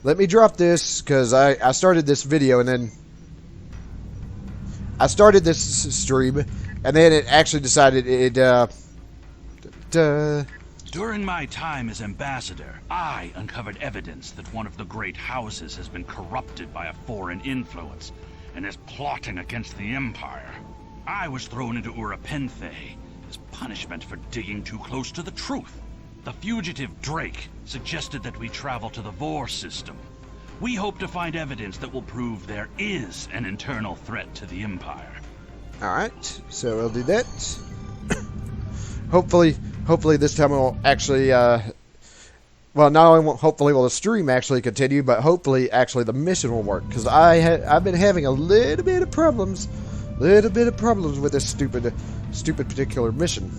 let me drop this because I started this video and then I started this stream and then it actually decided During my time as ambassador, I uncovered evidence that one of the great houses has been corrupted by a foreign influence and is plotting against the Empire. I was thrown into Urapenthe as punishment for digging too close to the truth. The fugitive Drake suggested that we travel to the Vor system. We hope to find evidence that will prove there is an internal threat to the Empire. Alright, so we'll do that. Hopefully this time we'll actually, well, not only hopefully will the stream actually continue, but hopefully actually the mission will work. Because I've been having a little bit of problems with this stupid particular mission.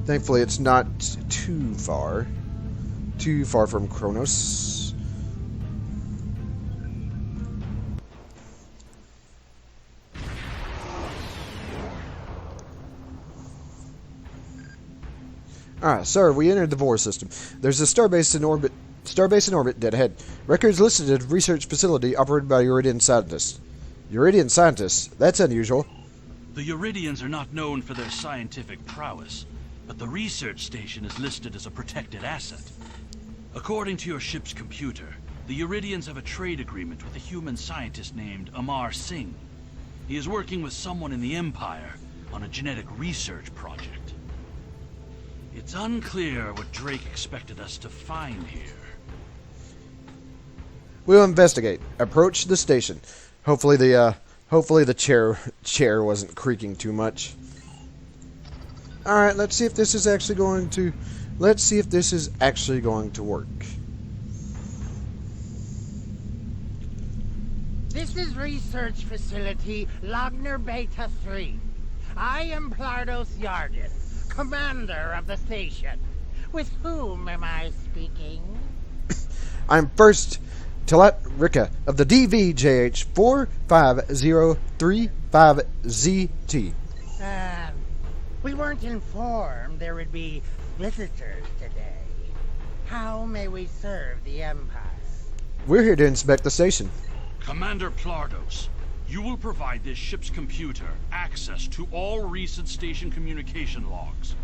Thankfully it's not too far from Kronos. Alright, sir, we entered the Vor system. There's a starbase in orbit dead ahead. Records listed at a research facility operated by Uridian scientists. Uridian scientists? That's unusual. The Uridians are not known for their scientific prowess, but the research station is listed as a protected asset. According to your ship's computer, the Uridians have a trade agreement with a human scientist named Amar Singh. He is working with someone in the Empire on a genetic research project. It's unclear what Drake expected us to find here. We'll investigate. Approach the station. Hopefully the chair wasn't creaking too much. Alright, let's see if this is actually going to work. This is Research Facility Logner Beta 3. I am Plardos Yardis, commander of the station. With whom am I speaking? I'm First Talat Rika of the DVJH 45035ZT. We weren't informed there would be visitors today. How may we serve the Empire? We're here to inspect the station. Commander Plardos, you will provide this ship's computer access to all recent station communication logs.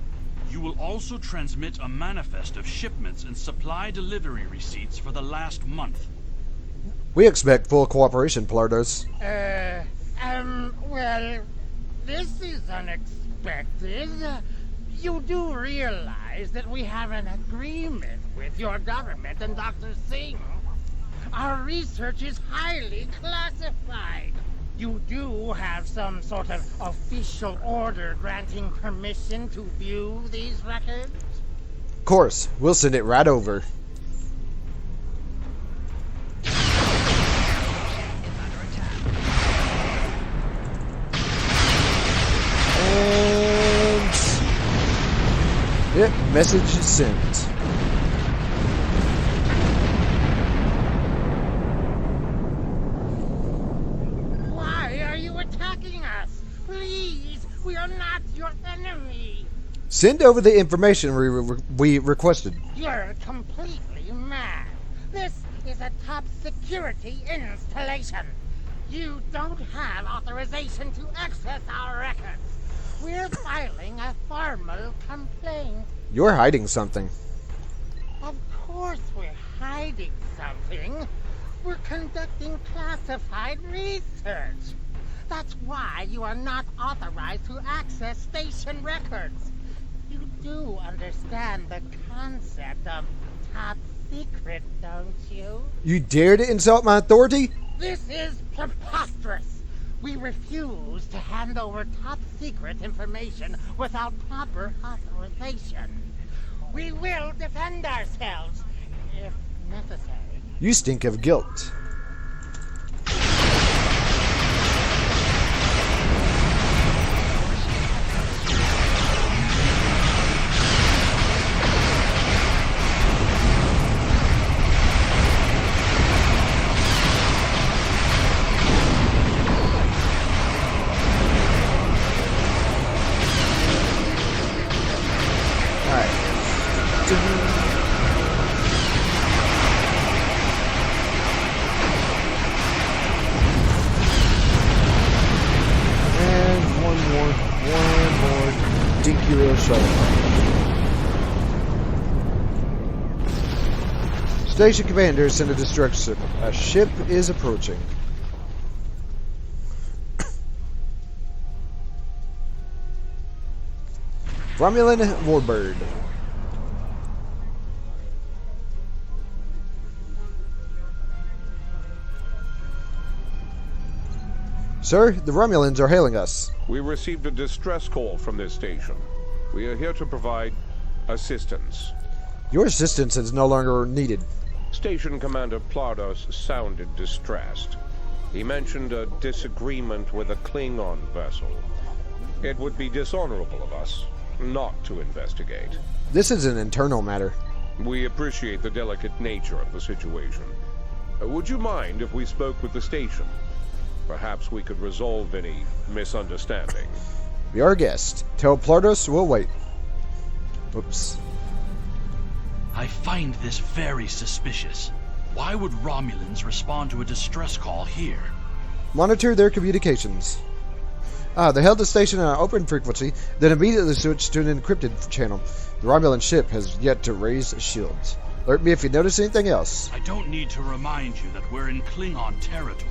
You will also transmit a manifest of shipments and supply delivery receipts for the last month. We expect full cooperation, Plardos. Well, this is unexpected. You do realize that we have an agreement with your government and Dr. Singh. Our research is highly classified. You do have some sort of official order granting permission to view these records? Of course, we'll send it right over. And yep, message is sent. Please, we are not your enemy. Send over the information we requested. You're completely mad. This is a top security installation. You don't have authorization to access our records. We're filing a formal complaint. You're hiding something. Of course we're hiding something. We're conducting classified research. That's why you are not authorized to access station records. You do understand the concept of top secret, don't you? You dare to insult my authority? This is preposterous. We refuse to hand over top secret information without proper authorization. We will defend ourselves, if necessary. You stink of guilt. And one more dinky little shuttle. Station commander, send a distress signal. A ship is approaching. Romulan warbird. Sir, the Romulans are hailing us. We received a distress call from this station. We are here to provide assistance. Your assistance is no longer needed. Station Commander Plardos sounded distressed. He mentioned a disagreement with a Klingon vessel. It would be dishonorable of us not to investigate. This is an internal matter. We appreciate the delicate nature of the situation. Would you mind if we spoke with the station? Perhaps we could resolve any misunderstanding. Be our guest. Tell Plardos we'll wait. Oops. I find this very suspicious. Why would Romulans respond to a distress call here? Monitor their communications. They held the station on an open frequency, then immediately switched to an encrypted channel. The Romulan ship has yet to raise shields. Alert me if you notice anything else. I don't need to remind you that we're in Klingon territory.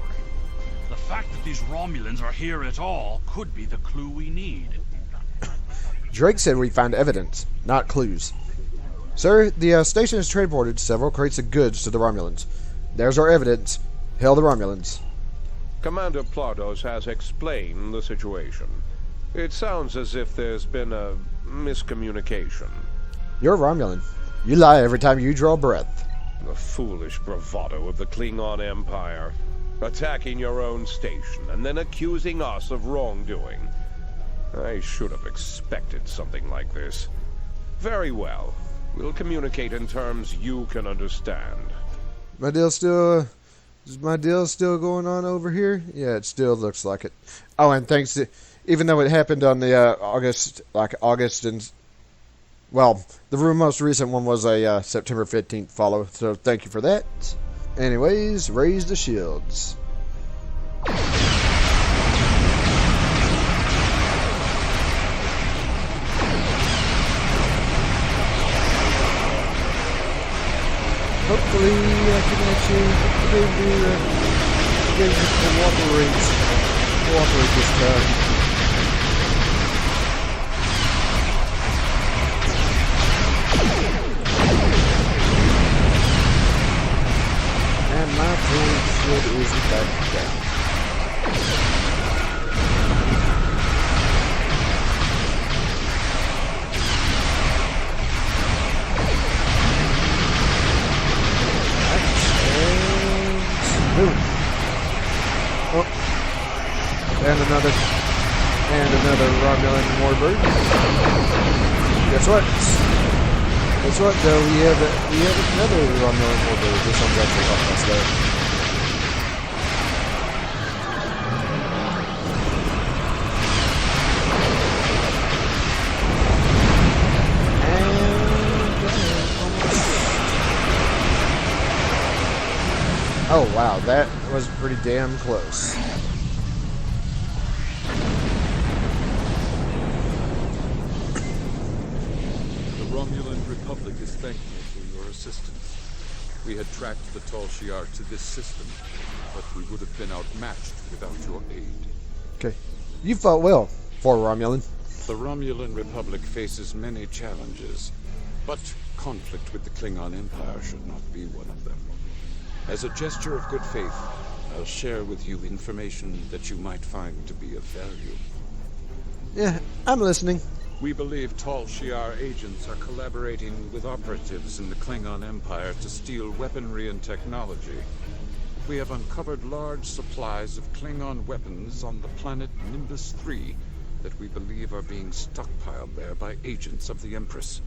The fact that these Romulans are here at all could be the clue we need. Drake said we found evidence, not clues. Sir, the station has transported several crates of goods to the Romulans. There's our evidence. Hail the Romulans. Commander Plardos has explained the situation. It sounds as if there's been a miscommunication. You're Romulan. You lie every time you draw breath. The foolish bravado of the Klingon Empire. Attacking your own station and then accusing us of wrongdoing. I should have expected something like this. Very well. We'll communicate in terms you can understand. My deal still... Is my deal still going on over here? Yeah, it still looks like it. Oh, and thanks to... Even though it happened on the August and... Well, the most recent one was a September 15th follow, so thank you for that. Anyways, raise the shields. Hopefully I can actually cooperate this time. And my turret shield is back down. Boom. Oh. And another Romulan warbird. Guess what? Guess what though? We have another Romulan warbird. This one's actually off us though. Oh wow, that was pretty damn close. The Romulan Republic is thankful for your assistance. We had tracked the Tal Shiar to this system, but we would have been outmatched without your aid. Okay. You fought well for Romulan. The Romulan Republic faces many challenges, but conflict with the Klingon Empire should not be one of them. As a gesture of good faith, I'll share with you information that you might find to be of value. Yeah, I'm listening. We believe Tal Shiar agents are collaborating with operatives in the Klingon Empire to steal weaponry and technology. We have uncovered large supplies of Klingon weapons on the planet Nimbus 3 that we believe are being stockpiled there by agents of the Empress.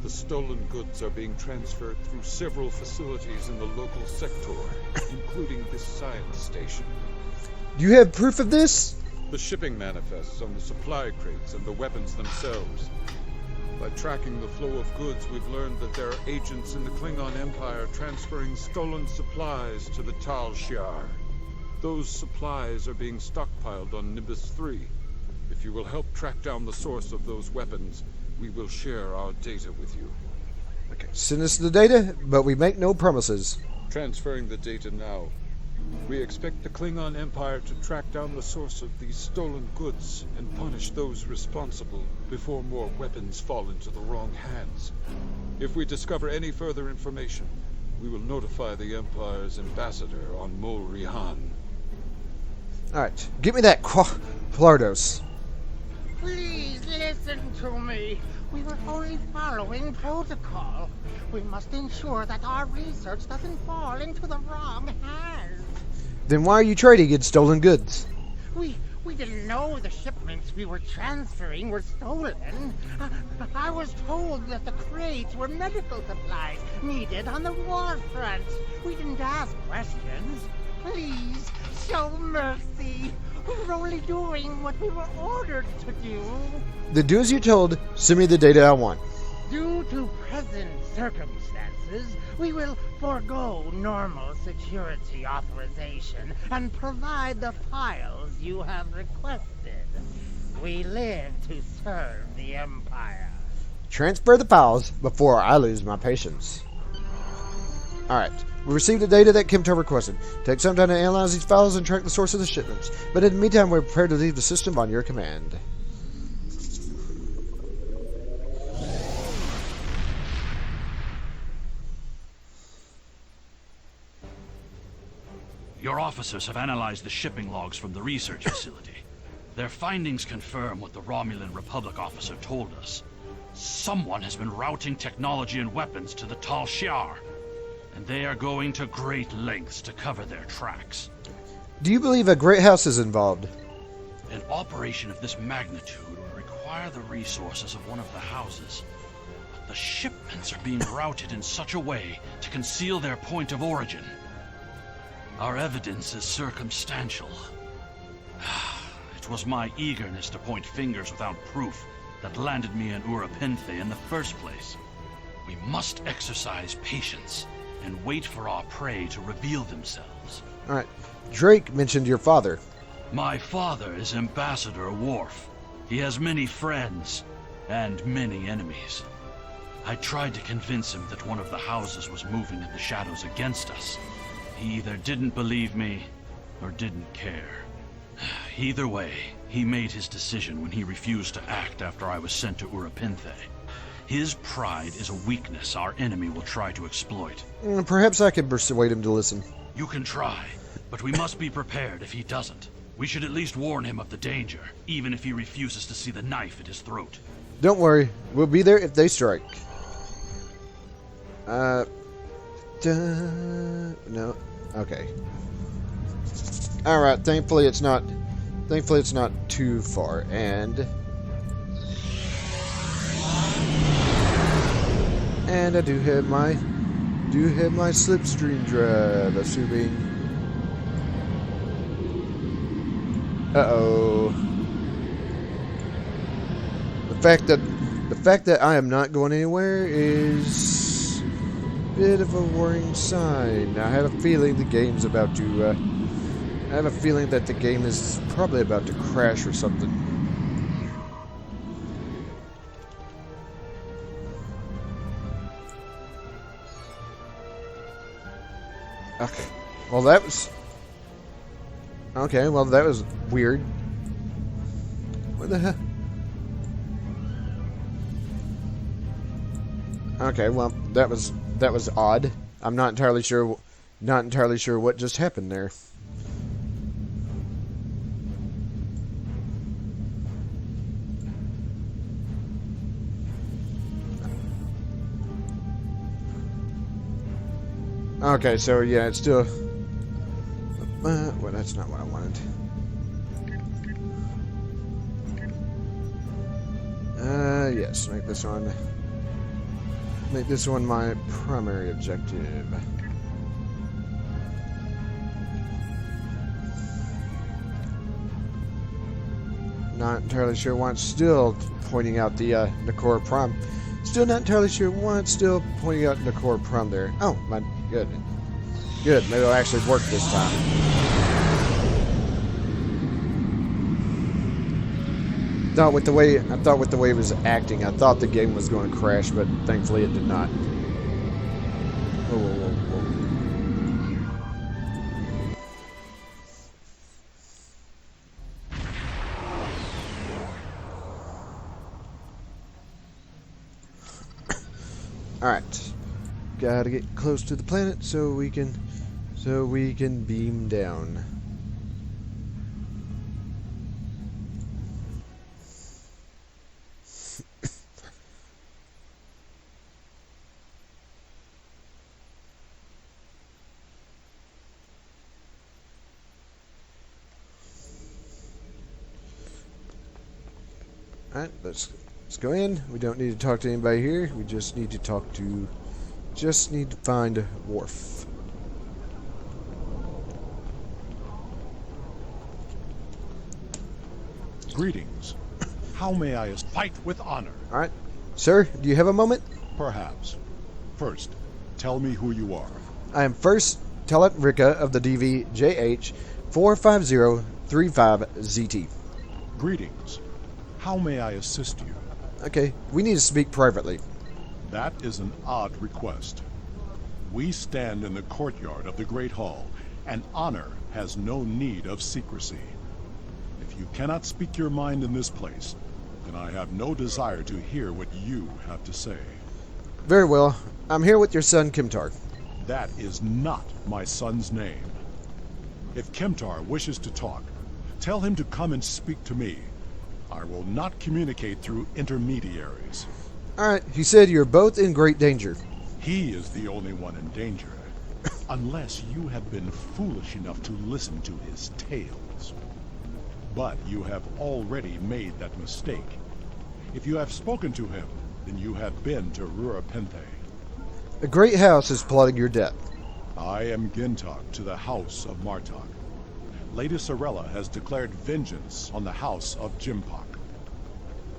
The stolen goods are being transferred through several facilities in the local sector, including this science station. Do you have proof of this? The shipping manifests on the supply crates and the weapons themselves. By tracking the flow of goods, we've learned that there are agents in the Klingon Empire transferring stolen supplies to the Tal Shiar. Those supplies are being stockpiled on Nimbus 3. If you will help track down the source of those weapons, we will share our data with you. Okay. Send us the data, but we make no promises. Transferring the data now. We expect the Klingon Empire to track down the source of these stolen goods and punish those responsible before more weapons fall into the wrong hands. If we discover any further information, we will notify the Empire's ambassador on Mol Rihan. Alright, give me that Plardos. Please listen to me. We were only following protocol. We must ensure that our research doesn't fall into the wrong hands. Then why are you trading in stolen goods? We didn't know the shipments we were transferring were stolen. I was told that the crates were medical supplies needed on the war front. We didn't ask questions. Please, show mercy. We're only doing what we were ordered to do. Then do as you're told. Send me the data I want. Due to present circumstances, we will forego normal security authorization and provide the files you have requested. We live to serve the Empire. Transfer the files before I lose my patience. Alright, we received the data that Kimto requested. Take some time to analyze these files and track the source of the shipments. But in the meantime, we're prepared to leave the system on your command. Your officers have analyzed the shipping logs from the research facility. Their findings confirm what the Romulan Republic officer told us. Someone has been routing technology and weapons to the Tal Shiar, and they are going to great lengths to cover their tracks. Do you believe a great house is involved? An operation of this magnitude would require the resources of one of the houses. But the shipments are being routed in such a way to conceal their point of origin. Our evidence is circumstantial. It was my eagerness to point fingers without proof that landed me in Urapinthe in the first place. We must exercise patience and wait for our prey to reveal themselves. Alright, Drake mentioned your father. My father is Ambassador Worf. He has many friends and many enemies. I tried to convince him that one of the houses was moving in the shadows against us. He either didn't believe me or didn't care. Either way, he made his decision when he refused to act after I was sent to Urapinthe. His pride is a weakness our enemy will try to exploit. Perhaps I can persuade him to listen. You can try, but we must be prepared if he doesn't. We should at least warn him of the danger, even if he refuses to see the knife at his throat. Don't worry, we'll be there if they strike. No. Okay. Alright, thankfully it's not too far, and I do have my slipstream drive, assuming. Uh-oh. The fact that I am not going anywhere is a bit of a worrying sign. I have a feeling the game's about to I have a feeling that the game is probably about to crash or something. Okay. Well, that was... Okay, well, that was weird. What the hell? Okay, well, that was odd. I'm not entirely sure what just happened there. Okay, so yeah, it's still... well, that's not what I wanted. Yes, make this one my primary objective. Not entirely sure why it's still pointing out the Nakora Prime. Still not entirely sure why it's still pointing out Nakora Prime there. Oh, my goodness. Good, maybe it'll actually work this time. I thought with the way it was acting, I thought the game was going to crash, but thankfully it did not. Whoa, whoa, whoa, whoa. Alright. Gotta get close to the planet so we can beam down. Alright, let's go in. We don't need to talk to anybody here. We just need to find Worf. Greetings. How may I fight with honor? Alright. Sir, do you have a moment? Perhaps. First, tell me who you are. I am First Telet Rika of the DVJH 45035ZT. Greetings. How may I assist you? Okay, we need to speak privately. That is an odd request. We stand in the courtyard of the Great Hall, and honor has no need of secrecy. If you cannot speak your mind in this place, then I have no desire to hear what you have to say. Very well. I'm here with your son, Kimtar. That is not my son's name. If Kimtar wishes to talk, tell him to come and speak to me. I will not communicate through intermediaries. Alright, he said you're both in great danger. He is the only one in danger. Unless you have been foolish enough to listen to his tales. But you have already made that mistake. If you have spoken to him, then you have been to Rura Penthe. A great house is plotting your death. I am Gintok to the House of Martok. Lady Sorella has declared vengeance on the House of Jimpok.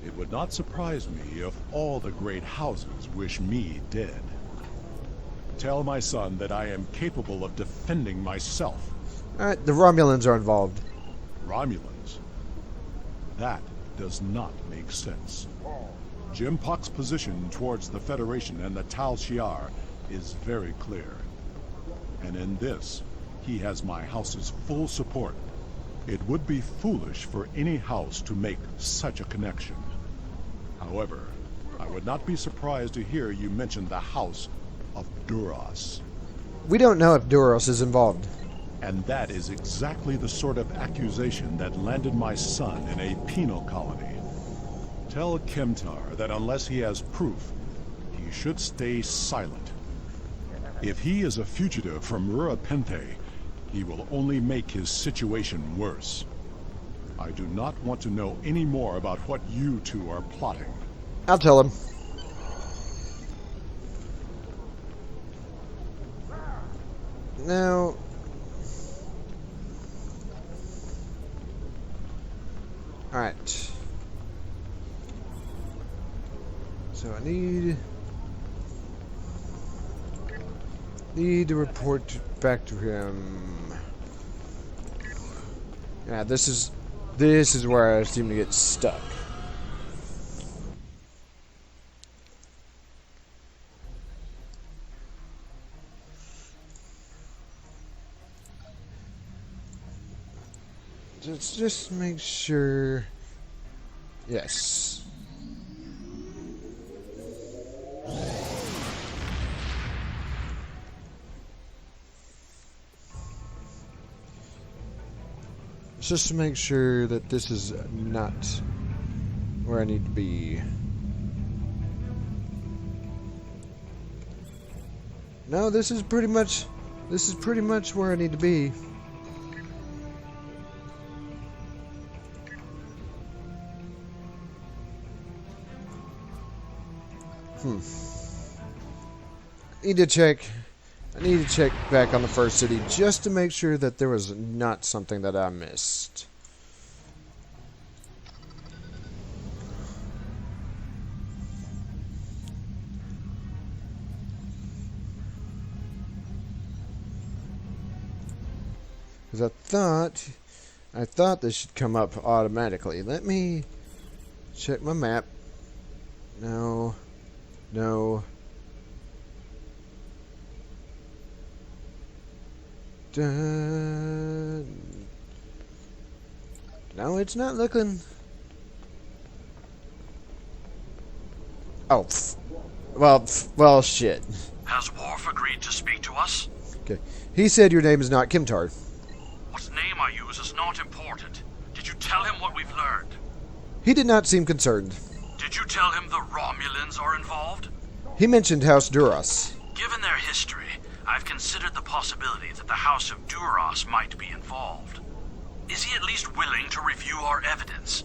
It would not surprise me if all the great houses wish me dead. Tell my son that I am capable of defending myself. Alright, the Romulans are involved. Romulans? That does not make sense. Jimpok's position towards the Federation and the Tal Shiar is very clear. And in this, he has my house's full support. It would be foolish for any house to make such a connection. However, I would not be surprised to hear you mention the House of Duras. We don't know if Duros is involved. And that is exactly the sort of accusation that landed my son in a penal colony. Tell Kimtar that unless he has proof, he should stay silent. If he is a fugitive from Rura Penthe, he will only make his situation worse. I do not want to know any more about what you two are plotting. I'll tell him. Now... Alright. So I need to report back to him. Yeah, this is where I seem to get stuck. Let's just make sure. Yes. Just to make sure that this is not where I need to be. No, this is pretty much where I need to be. I need to check back on the first city just to make sure that there was not something that I missed. Because I thought this should come up automatically. Let me check my map. No. Dun. No, it's not looking. Oh, well, shit. Has Worf agreed to speak to us? Okay, he said your name is not Kimtar. What name I use is not important. Did you tell him what we've learned? He did not seem concerned. Did you tell him the Romulans are involved? He mentioned House Duras. Given their history, I've considered the possibility that the House of Duras might be involved. Is he at least willing to review our evidence?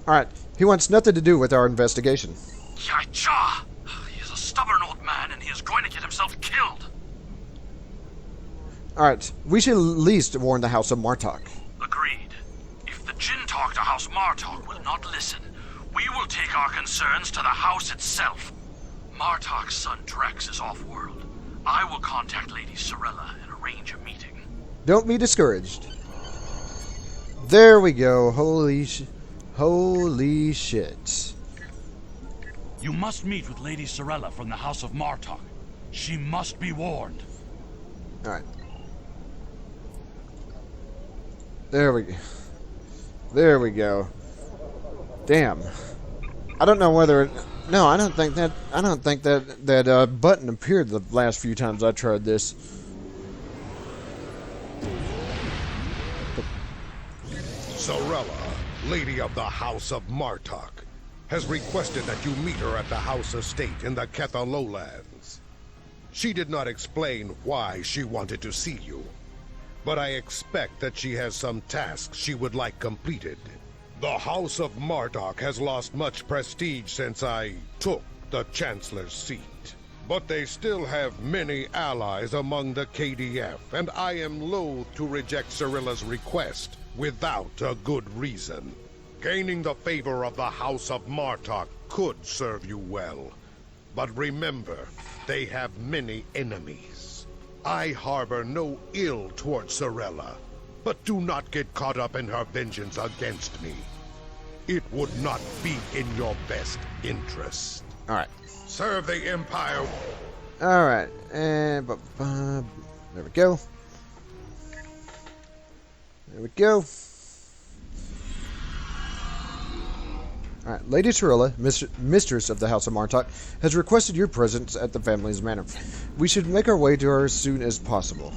Alright, he wants nothing to do with our investigation. Yai-cha! He is a stubborn old man and he is going to get himself killed. Alright, we should at least warn the House of Martok. Agreed. If the Jinn talk to House Martok will not listen, we will take our concerns to the house itself. Martok's son Drex is off-world. I will contact Lady Sorella and arrange a meeting. Don't be discouraged. There we go. Holy shit. You must meet with Lady Sorella from the House of Martok. She must be warned. Alright. There we go. Damn. I don't know whether no, I don't think that button appeared the last few times I tried this. Sorella, Lady of the House of Martok, has requested that you meet her at the House Estate in the Ketha Lowlands. She did not explain why she wanted to see you, but I expect that she has some tasks she would like completed. The House of Martok has lost much prestige since I took the Chancellor's seat. But they still have many allies among the KDF, and I am loath to reject Sorella's request without a good reason. Gaining the favor of the House of Martok could serve you well. But remember, they have many enemies. I harbor no ill towards Sorella, but do not get caught up in her vengeance against me. It would not be in your best interest. Alright. Serve the Empire. Alright. And there we go. There we go. Alright, Lady Sorella, mistress of the House of Martok, has requested your presence at the family's manor. We should make our way to her as soon as possible.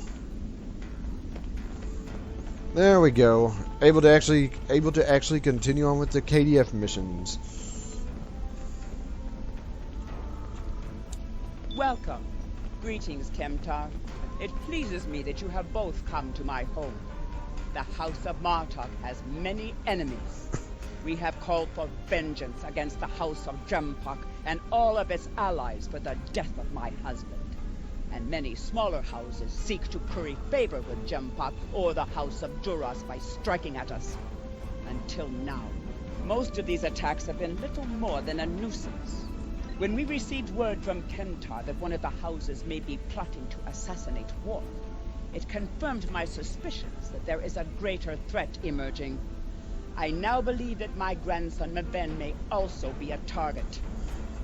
There we go. Able to actually continue on with the KDF missions. Welcome. Greetings, Kemtar. It pleases me that you have both come to my home. The House of Martok has many enemies. We have called for vengeance against the House of Jempok and all of its allies for the death of my husband. And many smaller houses seek to curry favor with Jempok or the House of Duras by striking at us. Until now, most of these attacks have been little more than a nuisance. When we received word from Kemtar that one of the houses may be plotting to assassinate Worf, it confirmed my suspicions that there is a greater threat emerging. I now believe that my grandson Maven may also be a target.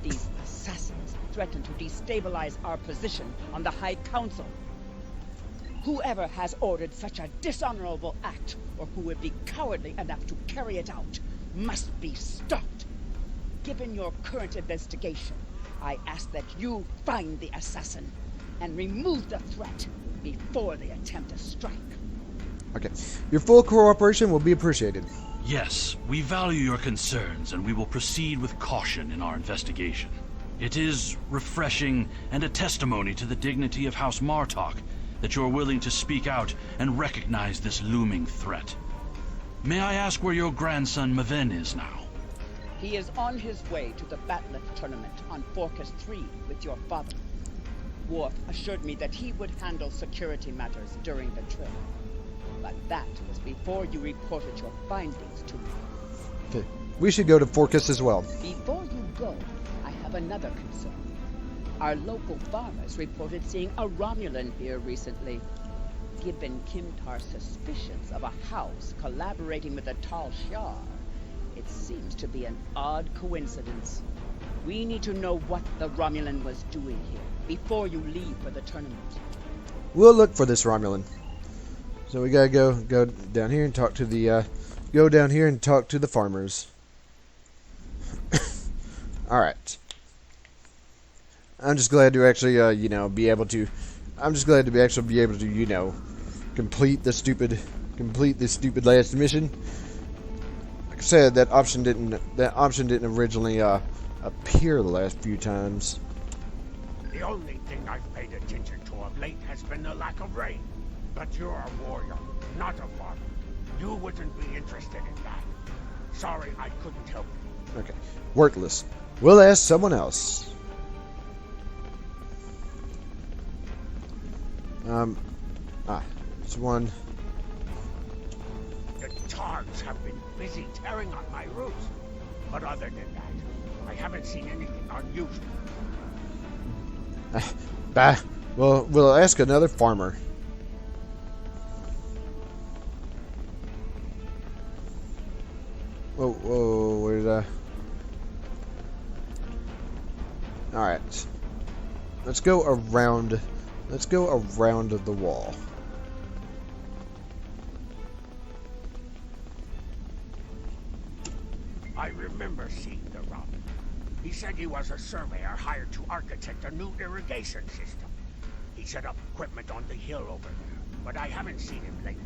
These assassins threaten to destabilize our position on the High Council. Whoever has ordered such a dishonorable act, or who would be cowardly enough to carry it out, must be stopped. Given your current investigation, I ask that you find the assassin and remove the threat before they attempt a strike. Okay. Your full cooperation will be appreciated. Yes, we value your concerns and we will proceed with caution in our investigation. It is refreshing and a testimony to the dignity of House Martok that you are willing to speak out and recognize this looming threat. May I ask where your grandson Maven is now? He is on his way to the Bat'leth tournament on Forcas 3 with your father. Worf assured me that he would handle security matters during the trip. But that was before you reported your findings to me. Okay. We should go to Forcas as well. Before you go, I have another concern. Our local farmers reported seeing a Romulan here recently. given Kimtar suspicions of a house collaborating with the Tal Shiar, it seems to be an odd coincidence. We need to know what the Romulan was doing here before you leave for the tournament. We'll look for this Romulan. So we gotta go down here and talk to the farmers. All right. I'm just glad to actually be able to. I'm just glad to actually be able to complete the stupid last mission. Like I said, that option didn't originally appear the last few times. The only thing I've paid attention to of late has been the lack of rain. But you're a warrior, not a farmer. You wouldn't be interested in that. Sorry, I couldn't help you. Okay. Worthless. We'll ask someone else. It's one. The Targs have been busy tearing on my roofs. But other than that, I haven't seen anything unusual. Bah. Well, we'll ask another farmer. Whoa, where did I... Alright. Let's go around the wall. I remember seeing the Robin. He said he was a surveyor hired to architect a new irrigation system. He set up equipment on the hill over there, but I haven't seen him lately.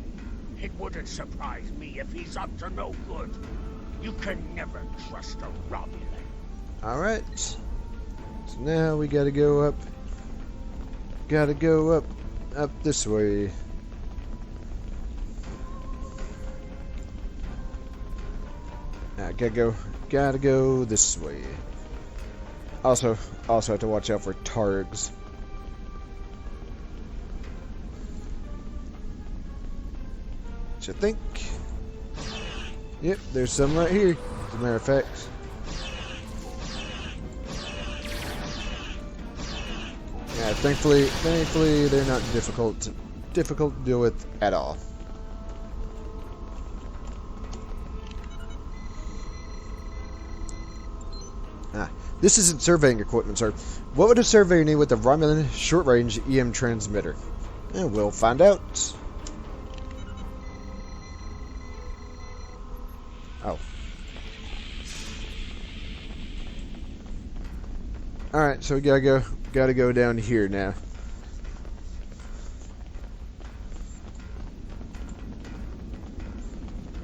It wouldn't surprise me if he's up to no good. You can never trust a Romulan. Alright. So now we gotta go up. Up this way. Gotta go this way. Also have to watch out for Targs. Which I think. Yep, there's some right here, as a matter of fact. Yeah, thankfully they're not difficult to deal with at all. This isn't surveying equipment, sir. What would a surveyor need with a Romulan short-range EM transmitter? We'll find out. Oh. Alright, so we gotta go down here now.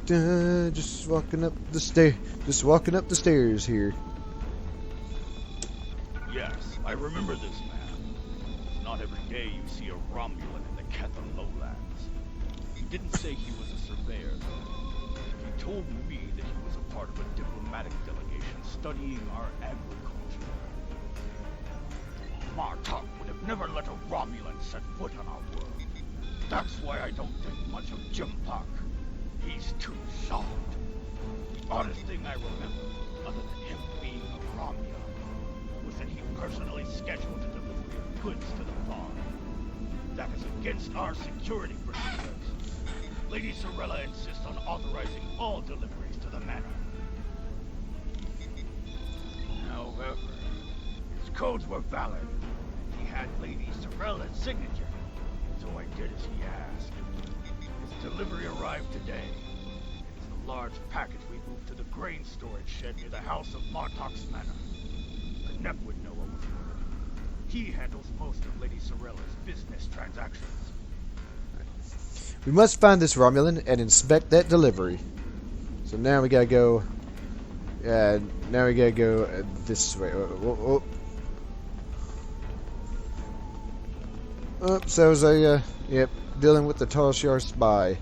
Just walking up the stairs here. Yes, I remember this man. It's not every day you see a Romulan in the Ketha lowlands. He didn't say he was a surveyor, though. He told me that he was a part of a diplomatic delegation studying our agriculture. Martok would have never let a Romulan set foot on our world. That's why I don't think much of Jimpak. He's too soft. The oddest thing I remember, other than him being a Romulan, was that he personally scheduled the delivery of goods to the farm. That is against our security procedures. Lady Sorella insists on authorizing all deliveries to the manor. However, his codes were valid, and he had Lady Sorella's signature, so I did as he asked. His delivery arrived today. It's a large package we moved to the grain storage shed near the house of Martok's manor. The Nep would know what was ordered. He handles most of Lady Sorella's business transactions. We must find this Romulan and inspect that delivery. So now we gotta go. Now we gotta go this way. So was a yep, dealing with the Tal Shiar spy.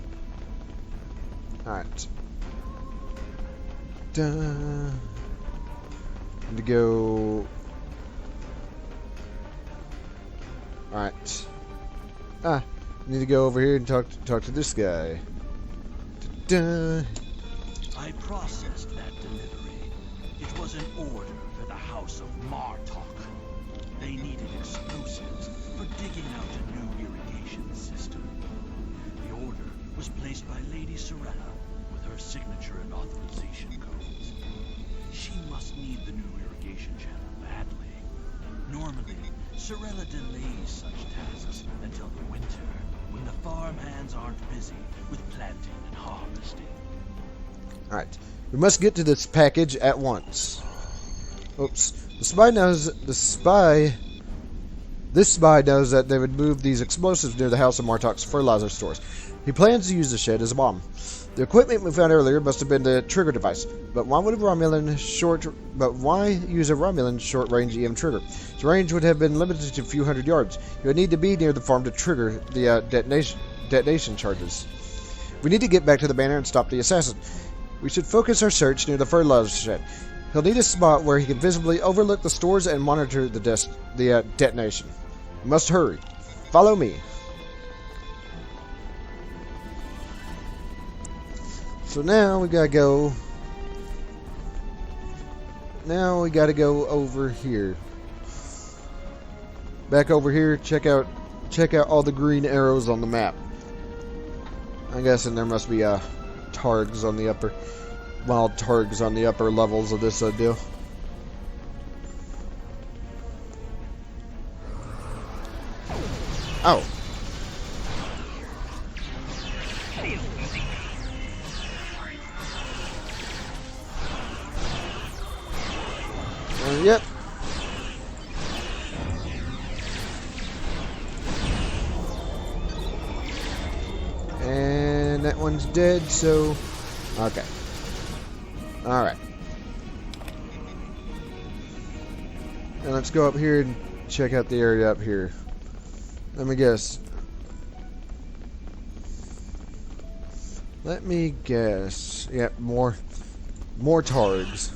Alright. Need to go. Alright. Need to go over here and talk to this guy. I processed that delivery. It was an order for the House of Martok. They needed explosives for digging out a new irrigation system. Sorella with her signature and authorization codes. She must need the new irrigation channel badly. Normally, Sorella delays such tasks until the winter, when the farm hands aren't busy with planting and harvesting. Alright. We must get to this package at once. Oops. This spy knows that they would move these explosives near the House of Martok's fertilizer stores. He plans to use the shed as a bomb. The equipment we found earlier must have been the trigger device. But why use a Romulan short-range EM trigger? Its range would have been limited to a few hundred yards. You would need to be near the farm to trigger the detonation charges. We need to get back to the banner and stop the assassin. We should focus our search near the fertilizer shed. He'll need a spot where he can visibly overlook the stores and monitor the detonation. We must hurry. Follow me. So now we gotta go. Now we gotta go over here. Back over here. Check out all the green arrows on the map. I'm guessing there must be targs on the upper. Wild targs on the upper levels of this deal. Oh. Yep. And that one's dead, so okay. Alright. And let's go up here and check out the area up here. Let me guess. Yep, more targs.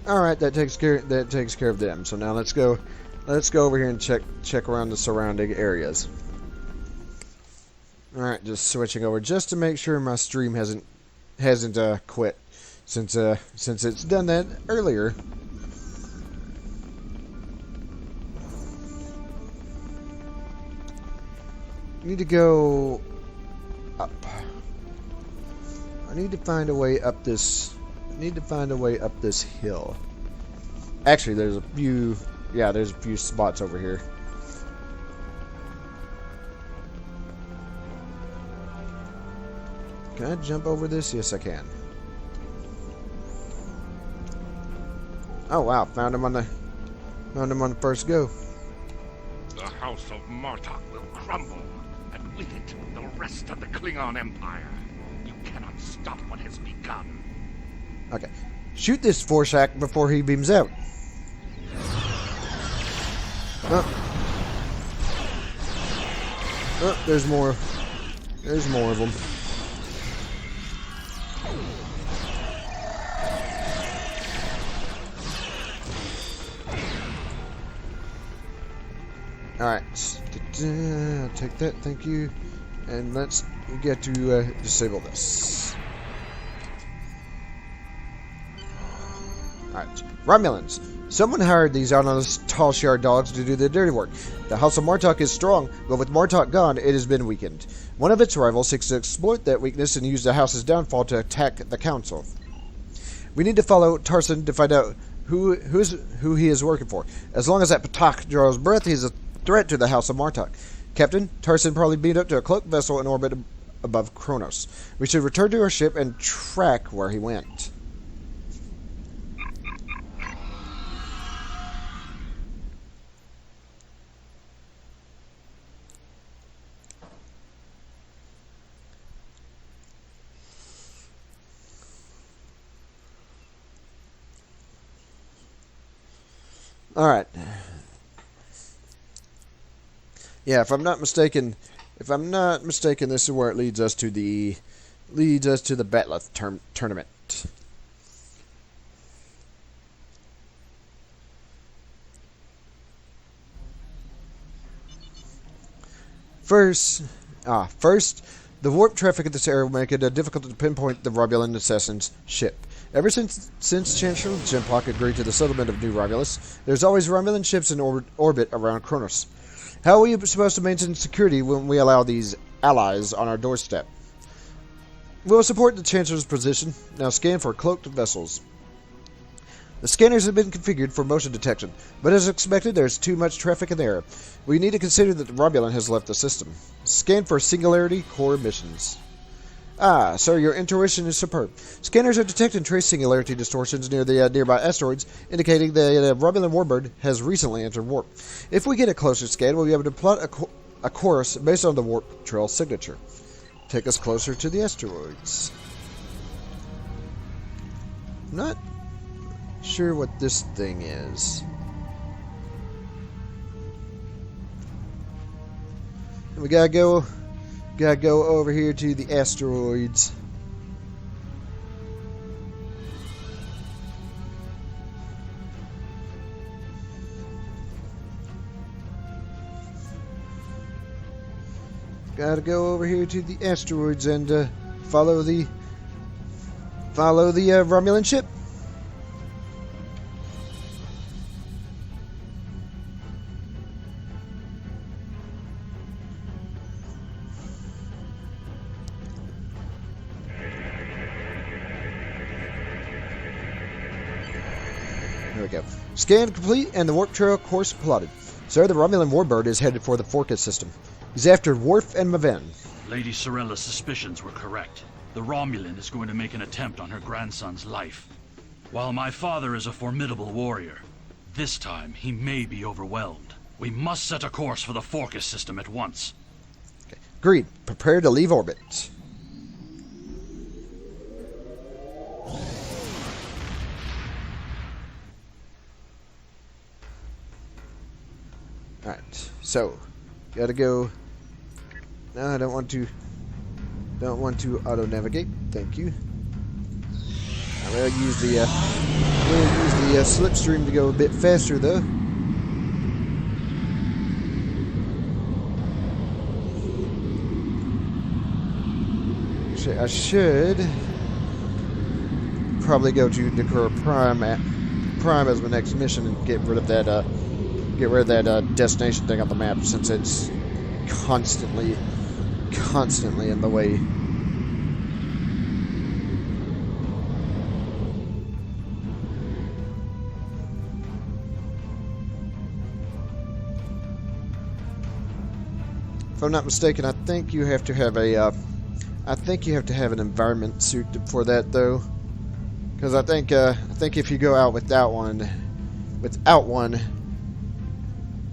Alright, that takes care of them. So now let's go over here and check around the surrounding areas. Alright, just switching over just to make sure my stream hasn't quit since it's done that earlier. I need to go up. I need to find a way up this hill. Actually, there's a few spots over here. Can I jump over this? Yes, I can. Oh wow, found him on the first go. The House of Martok will crumble, and with it, the rest of the Klingon Empire. You cannot stop what has begun. Okay. Shoot this Forshak before he beams out. Oh, there's more. There's more of them. Alright. I'll take that, thank you. And let's get to disable this. Alright. Romulans. Someone hired these honest Tal Shiar dogs to do the dirty work. The House of Martok is strong, but with Martok gone, it has been weakened. One of its rivals seeks to exploit that weakness and use the House's downfall to attack the Council. We need to follow Tarsin to find out who he is working for. As long as that Patak draws breath, he is a threat to the House of Martok. Captain, Tarsin probably beamed up to a cloaked vessel in orbit above Kronos. We should return to our ship and track where he went. Alright. Yeah, if I'm not mistaken, this is where it leads us to the Batleth tournament. First, The warp traffic at this area will make it difficult to pinpoint the Romulan assassin's ship. Ever since Chancellor Jempok agreed to the settlement of New Romulus, there's always Romulan ships in orbit around Kronos. How are we supposed to maintain security when we allow these allies on our doorstep? We'll support the Chancellor's position. Now scan for cloaked vessels. The scanners have been configured for motion detection, but as expected, there's too much traffic in the air. We need to consider that the Romulan has left the system. Scan for Singularity Core missions. Ah, sir, your intuition is superb. Scanners are detecting trace singularity distortions near the nearby asteroids, indicating the Romulan warbird has recently entered warp. If we get a closer scan, we'll be able to plot a course based on the warp trail signature. Take us closer to the asteroids. Not sure what this thing is. And we gotta go over here to the asteroids. Gotta go over here to the asteroids and follow the Romulan ship. There we go. Scan complete and the warp trail course plotted. Sir, the Romulan warbird is headed for the Forcus system. He's after Worf and Maven. Lady Sorella's suspicions were correct. The Romulan is going to make an attempt on her grandson's life. While my father is a formidable warrior, this time he may be overwhelmed. We must set a course for the Forcus system at once. Okay. Agreed. Prepare to leave orbit. Alright, so gotta go. No, I don't want to auto navigate. Thank you. I will use the slipstream to go a bit faster though. I should probably go to Dakura Prime as my next mission and get rid of that destination thing on the map, since it's constantly in the way. If I'm not mistaken, I think you have to have an environment suit for that though, because I think if you go out without one,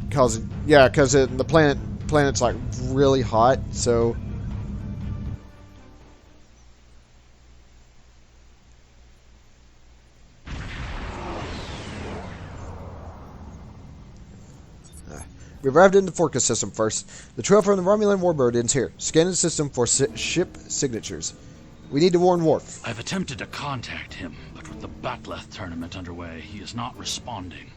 because the planet's like really hot, so we arrived in the Forcus system first. The trail from the Romulan warbird ends here. Scan the system for ship signatures. We need to warn Worf. I've attempted to contact him, but with the Batleth tournament underway, he is not responding.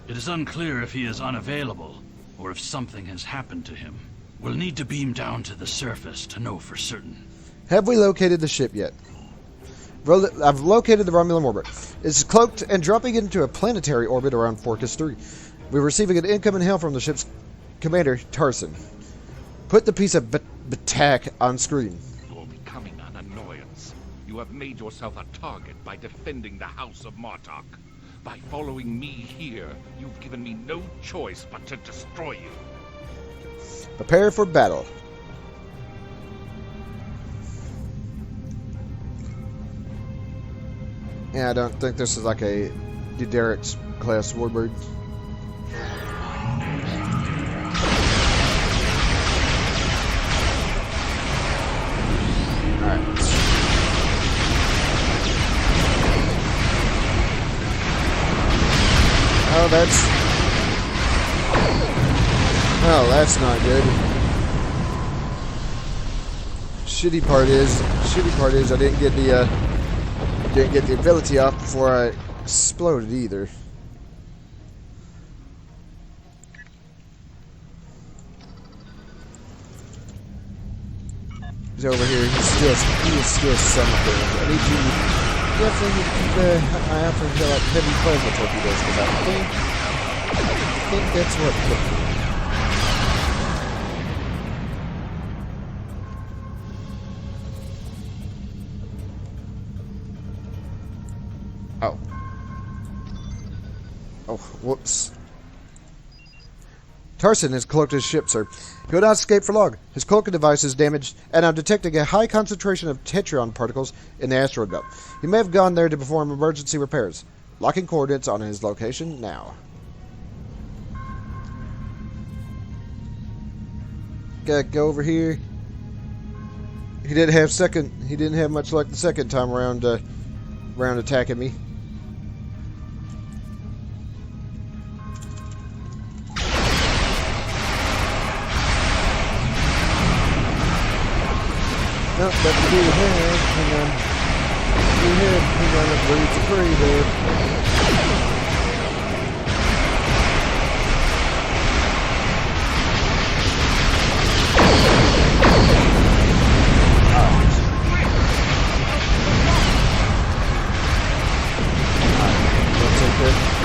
It is unclear if he is unavailable, or if something has happened to him. We'll need to beam down to the surface to know for certain. Have we located the ship yet? I've located the Romulan warbird. It's cloaked and dropping into a planetary orbit around Forcus 3. We're receiving an incoming hail from the ship's commander, Tarson. Put the piece of Batak on screen. You're becoming an annoyance. You have made yourself a target by defending the House of Martok. By following me here, you've given me no choice but to destroy you. Prepare for battle. Yeah, I don't think this is like a Derek's class warbird. Alright. Oh, that's not good. Shitty part is I didn't get the ability off before I exploded either. He's over here. He is still something. I need you definitely need to keep an eye out for like heavy plasma torpedoes because I think that's what. Oh. Oh, whoops. Tarson has cloaked his ship, sir. He will not escape for long. His cloaking device is damaged, and I'm detecting a high concentration of tetrion particles in the asteroid belt. He may have gone there to perform emergency repairs. Locking coordinates on his location now. Gotta go over here. He didn't have much luck the second time around attacking me. Nope, but we do have, hang on, a birds of prey there.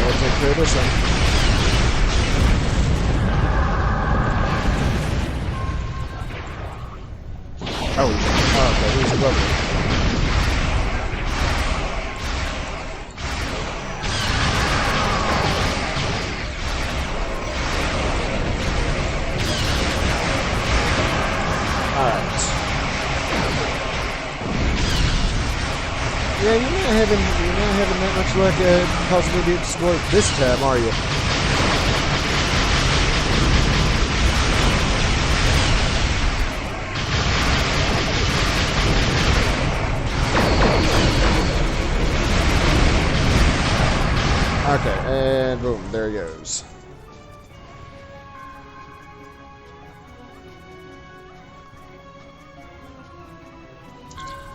We'll take care of this one. Oh, okay, here's a rubber. Alright. Yeah, you're not having that much luck causing me to explode this time, are you? Okay, and boom, there he goes.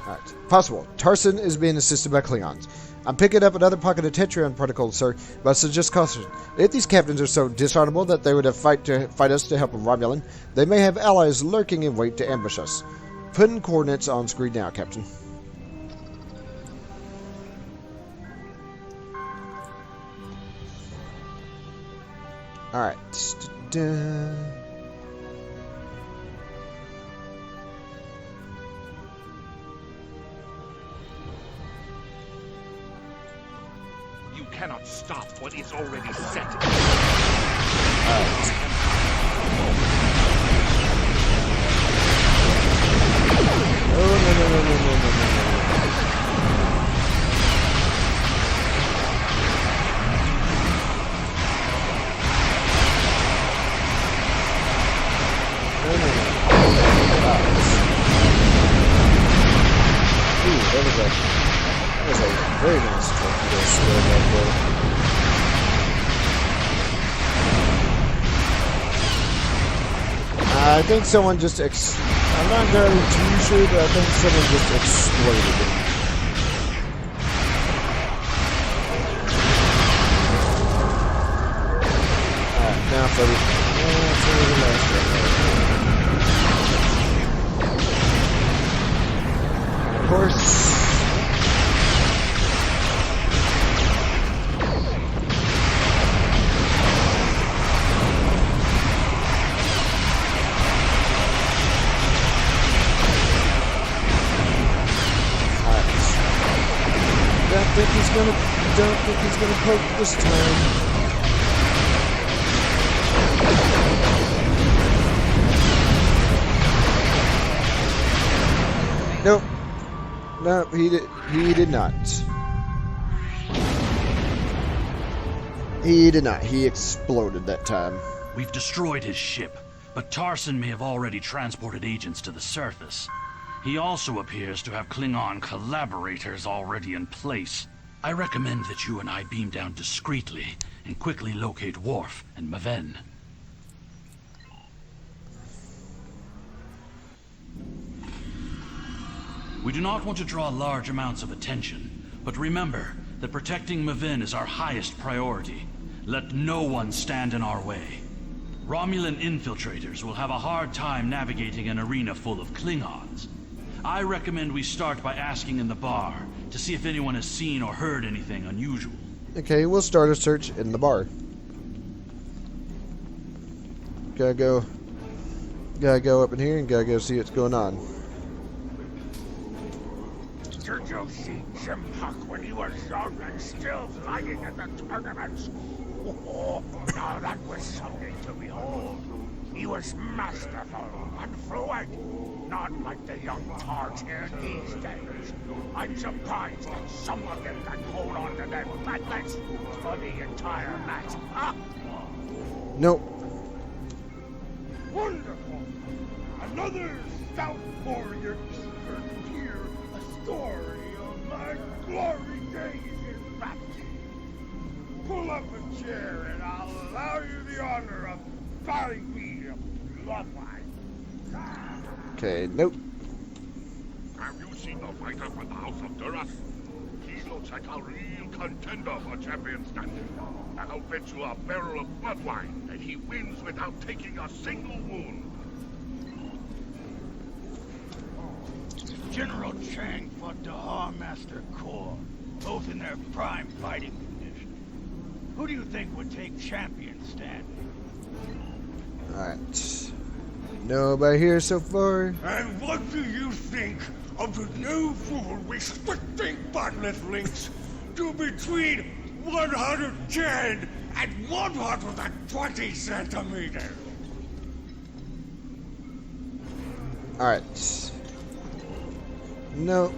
Alright, possible. Tarson is being assisted by Klingons. I'm picking up another pocket of tetrion particles, sir, but suggest caution. If these captains are so dishonorable that they would have fight us to help a Romulan, they may have allies lurking in wait to ambush us. Putting coordinates on screen now, Captain. Alright. You cannot stop what is already set. No. That was a very nice torpedo square right there. I think someone just I'm not entirely too sure, but I think someone just exploded it. Alright, now for the last one. Of course. Don't think he's gonna poke this time. Nope. No, he did not. He did not. He exploded that time. We've destroyed his ship, but Tarson may have already transported agents to the surface. He also appears to have Klingon collaborators already in place. I recommend that you and I beam down discreetly and quickly locate Worf and Maven. We do not want to draw large amounts of attention, but remember that protecting Maven is our highest priority. Let no one stand in our way. Romulan infiltrators will have a hard time navigating an arena full of Klingons. I recommend we start by asking in the bar to see if anyone has seen or heard anything unusual. Okay, we'll start a search in the bar. Gotta go up in here and gotta go see what's going on. Did you see Jim Puck when he was young and still flying at the tournaments? Oh, now that was something to behold. He was masterful and fluent, not like the young tarts here these days. I'm surprised that some of them can hold on to their patlets for the entire match. Ah! Nope. Wonderful! Another stout warrior eager to hear a story of my glory days in battle. Pull up a chair and I'll allow you the honor of buying me a bloodline. Okay, nope. Have you seen the fighter from the House of Duras? He looks like a real contender for champion standing. I'll bet you a barrel of bloodwine that he wins without taking a single wound. General Chang fought Dahar Master Kor, both in their prime fighting condition. Who do you think would take champion standing? Alright. Nobody here so far. And what do you think of the new rule restricting bottomless links to between 110 and 120 centimeters? Alright. Nope.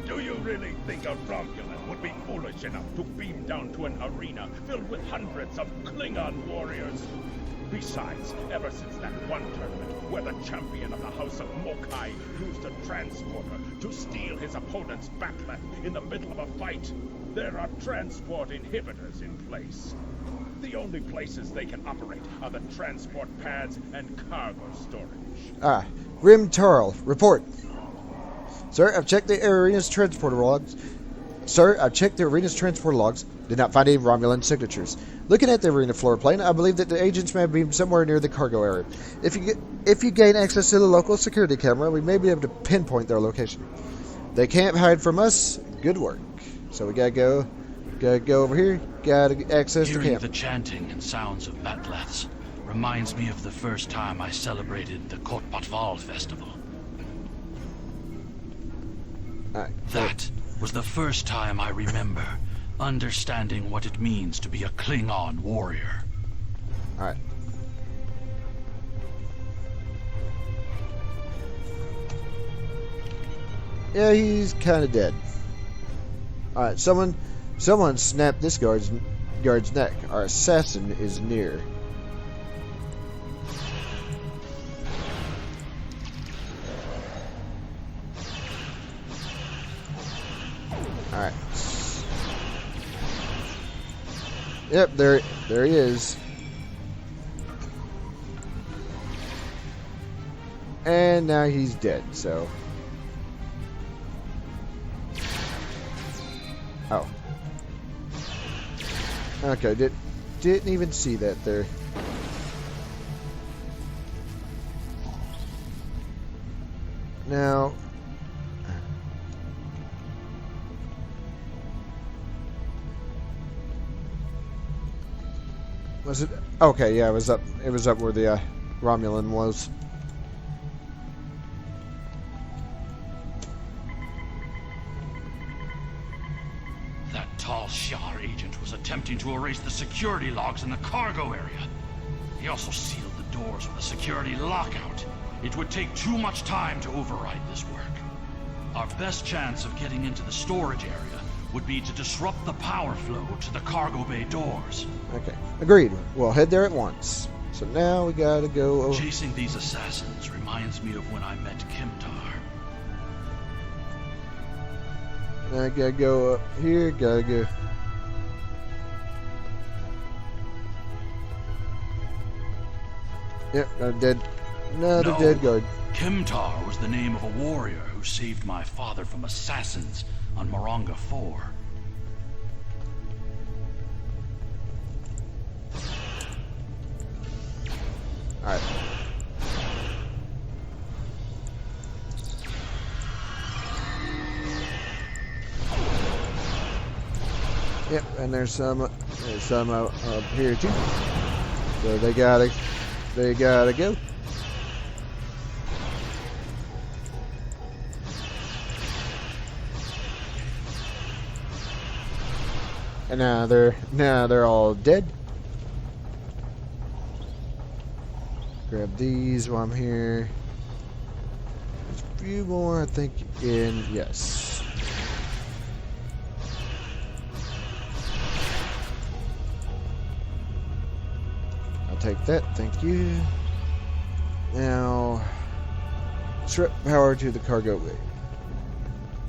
Do you really think a Romulan would be foolish enough to beam down to an arena filled with hundreds of Klingon warriors? Besides, ever since that one tournament where the champion of the House of Mokai used a transporter to steal his opponent's bat'leth in the middle of a fight, there are transport inhibitors in place. The only places they can operate are the transport pads and cargo storage. Grim Tarl, report. Sir, I've checked the arena's transporter logs. Did not find any Romulan signatures. Looking at the arena floor plan, I believe that the agents may have been somewhere near the cargo area. If you gain access to the local security camera, we may be able to pinpoint their location. They can't hide from us. Good work. So we gotta go over here. Gotta access the Hearing camera. the chanting and sounds of batleths reminds me of the first time I celebrated the Kot Patval festival. Alright, That was the first time I remember understanding what it means to be a Klingon warrior. Alright. Yeah, he's kind of dead. Alright, someone snapped this guard's neck. Our assassin is near. Alright. Yep, there he is. And now he's dead, so. Oh. Okay, didn't even see that there. Now. Was it? Okay, yeah, it was up where the Romulan was. That Tal Shiar agent was attempting to erase the security logs in the cargo area. He also sealed the doors with a security lockout. It would take too much time to override this work. Our best chance of getting into the storage area would be to disrupt the power flow to the cargo bay doors. Okay, agreed. We'll head there at once. So now we gotta go over. Chasing these assassins reminds me of when I met Kimtar. I gotta go up here, gotta go. Yep, another dead guard. Kimtar was the name of a warrior who saved my father from assassins on Moronga 4. Alright. Yep, and there's some up here too. So they gotta go. And now they're all dead. Grab these while I'm here. There's a few more, I think, yes. I'll take that, thank you. Now, strip power to the cargo bay.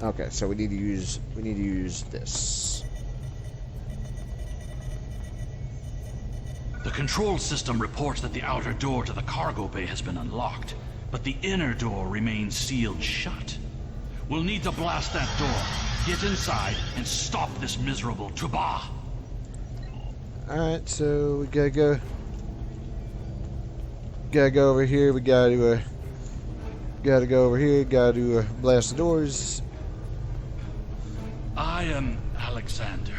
Okay, so we need to use this. The control system reports that the outer door to the cargo bay has been unlocked, but the inner door remains sealed shut. We'll need to blast that door, get inside, and stop this miserable Tuba. Alright, so we gotta go over here. We gotta go over here. Gotta blast the doors. I am Alexander,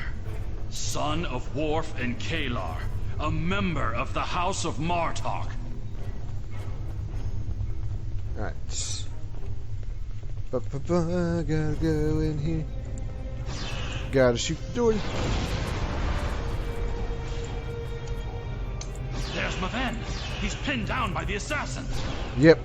son of Worf and Kalar, a member of the House of Martok. Alright. Gotta go in here. Gotta shoot the door. There's Maven. He's pinned down by the assassins. Yep.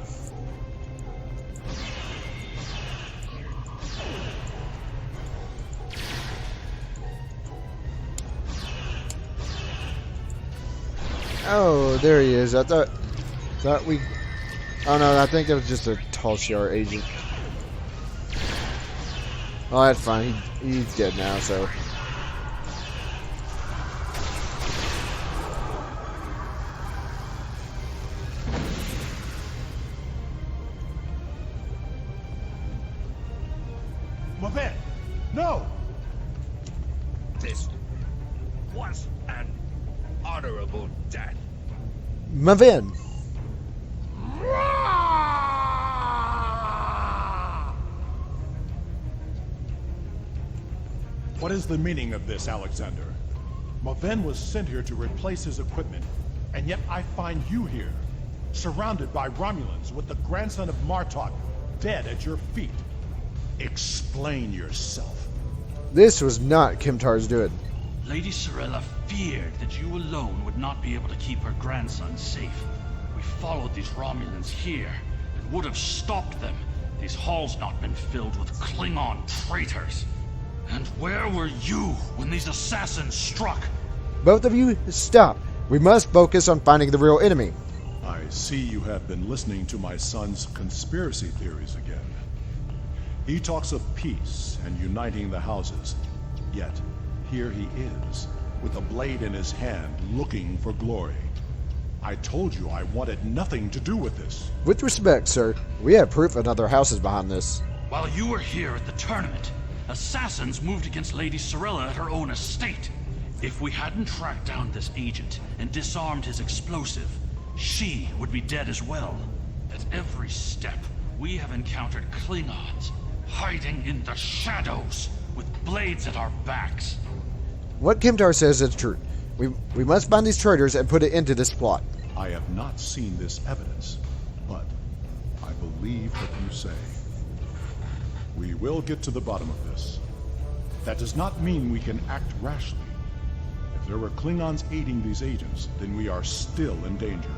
Oh, there he is. I thought we. Oh no, I think that was just a Tal Shiar agent. Oh, that's fine. He's dead now, so. Maven! No! This was an honorable death. Maven. What is the meaning of this, Alexander? Maven was sent here to replace his equipment, and yet I find you here, surrounded by Romulans with the grandson of Martok dead at your feet. Explain yourself. This was not Kimtar's doing. Lady Sorella feared that you alone would not be able to keep her grandson safe. We followed these Romulans here and would have stopped them. These halls not been filled with Klingon traitors. And where were you when these assassins struck? Both of you, stop. We must focus on finding the real enemy. I see you have been listening to my son's conspiracy theories again. He talks of peace and uniting the houses, yet here he is, with a blade in his hand, looking for glory. I told you I wanted nothing to do with this. With respect, sir, we have proof another house is behind this. While you were here at the tournament, assassins moved against Lady Sorella at her own estate. If we hadn't tracked down this agent and disarmed his explosive, she would be dead as well. At every step, we have encountered Klingons, hiding in the shadows, with blades at our backs. What Kimtar says is true. We must find these traitors and put it into this plot. I have not seen this evidence, but I believe what you say. We will get to the bottom of this. That does not mean we can act rashly. If there were Klingons aiding these agents, then we are still in danger.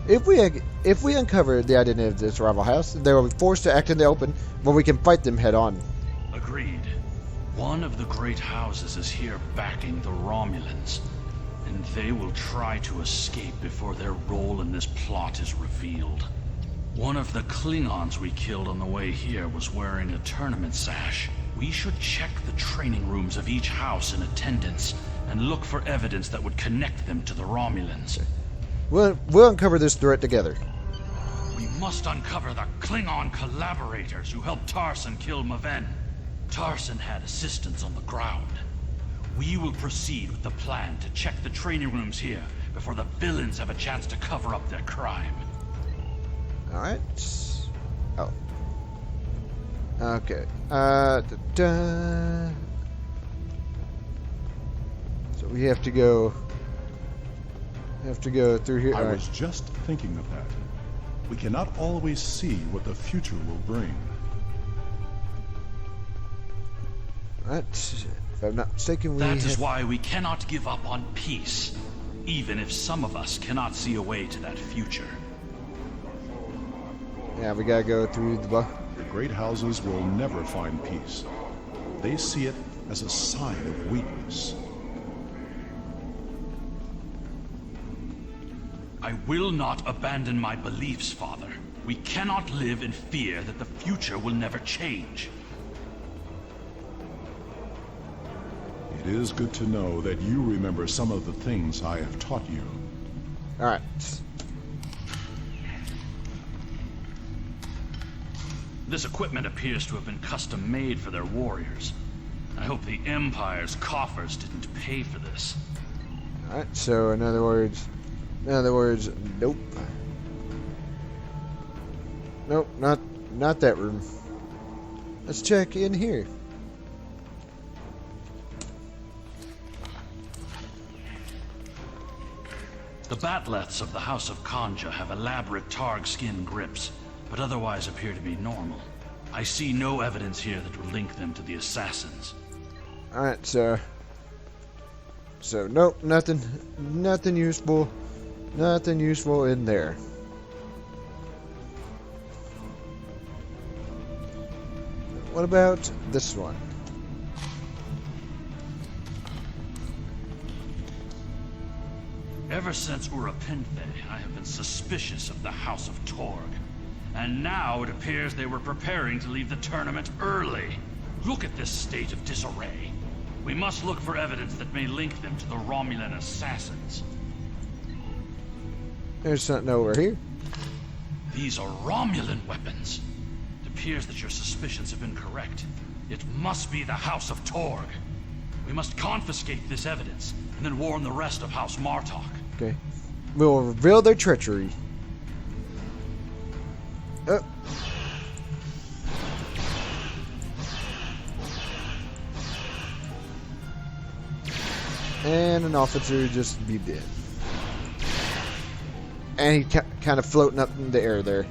If we uncover the identity of this rival house, they will be forced to act in the open, where we can fight them head on. Agreed. One of the great houses is here backing the Romulans, and they will try to escape before their role in this plot is revealed. One of the Klingons we killed on the way here was wearing a tournament sash. We should check the training rooms of each house in attendance and look for evidence that would connect them to the Romulans. We'll uncover this threat together. We must uncover the Klingon collaborators who helped Tarson kill Maven. Tarson had assistants on the ground. We will proceed with the plan to check the training rooms here before the villains have a chance to cover up their crime. Alright. Oh. Okay. we have to go through here. I All right. was just thinking of that. We cannot always see what the future will bring. Alright, if I'm not mistaken, we That is have... why we cannot give up on peace, even if some of us cannot see a way to that future. Yeah, we gotta go through the... The great houses will never find peace. They see it as a sign of weakness. I will not abandon my beliefs, Father. We cannot live in fear that the future will never change. It is good to know that you remember some of the things I have taught you. Alright. This equipment appears to have been custom made for their warriors. I hope the Empire's coffers didn't pay for this. Alright, so in other words, nope. Nope, not that room. Let's check in here. The Batleths of the House of Kanja have elaborate Targ skin grips, but otherwise appear to be normal. I see no evidence here that would link them to the assassins. Alright, so nope, nothing useful. Nothing useful in there. What about this one? Ever since Urapinthe, I have been suspicious of the House of Torg. And now it appears they were preparing to leave the tournament early. Look at this state of disarray. We must look for evidence that may link them to the Romulan assassins. There's something over here. These are Romulan weapons. It appears that your suspicions have been correct. It must be the House of Torg. We must confiscate this evidence, and then warn the rest of House Martok. Okay. We'll reveal their treachery. Oh. And an officer just be dead. And he kind of floating up in the air there.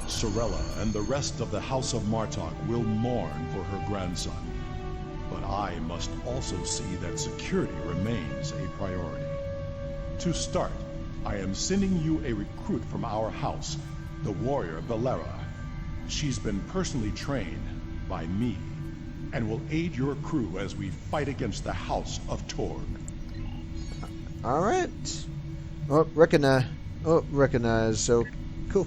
Sorella and the rest of the House of Martok will mourn for her grandson. But I must also see that security remains a priority. To start, I am sending you a recruit from our house, the warrior Valera. She's been personally trained by me, and will aid your crew as we fight against the House of Torg. Alright. Oh, recognize. So, cool.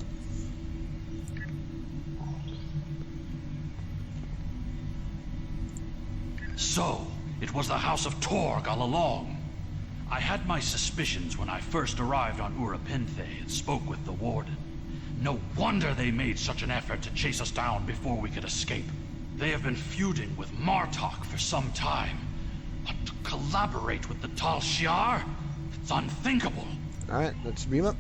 So, it was the House of Torg all along. I had my suspicions when I first arrived on Urapinthe and spoke with the Warden. No wonder they made such an effort to chase us down before we could escape. They have been feuding with Martok for some time. But to collaborate with the Tal Shiar? It's unthinkable. Alright, let's beam up.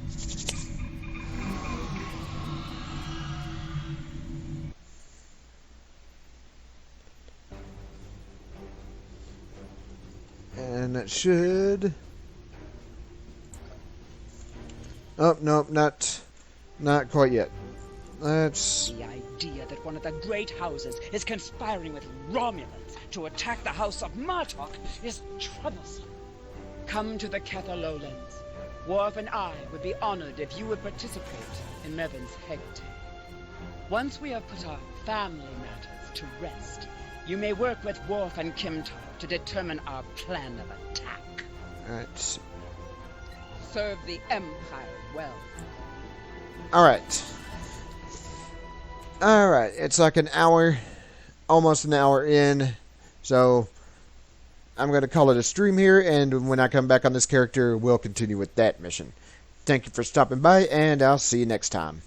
And that should... Oh, no, not quite yet. Let's... The idea that one of the great houses is conspiring with Romulans to attack the House of Martok is troublesome. Come to the Kether Lowlands. Worf and I would be honored if you would participate in Mevin's Hegate. Once we have put our family matters to rest, you may work with Worf and Kimtar to determine our plan of attack. Alright. Serve the Empire well. Alright. Alright, it's like an hour, almost an hour in, so I'm going to call it a stream here, and when I come back on this character, we'll continue with that mission. Thank you for stopping by, and I'll see you next time.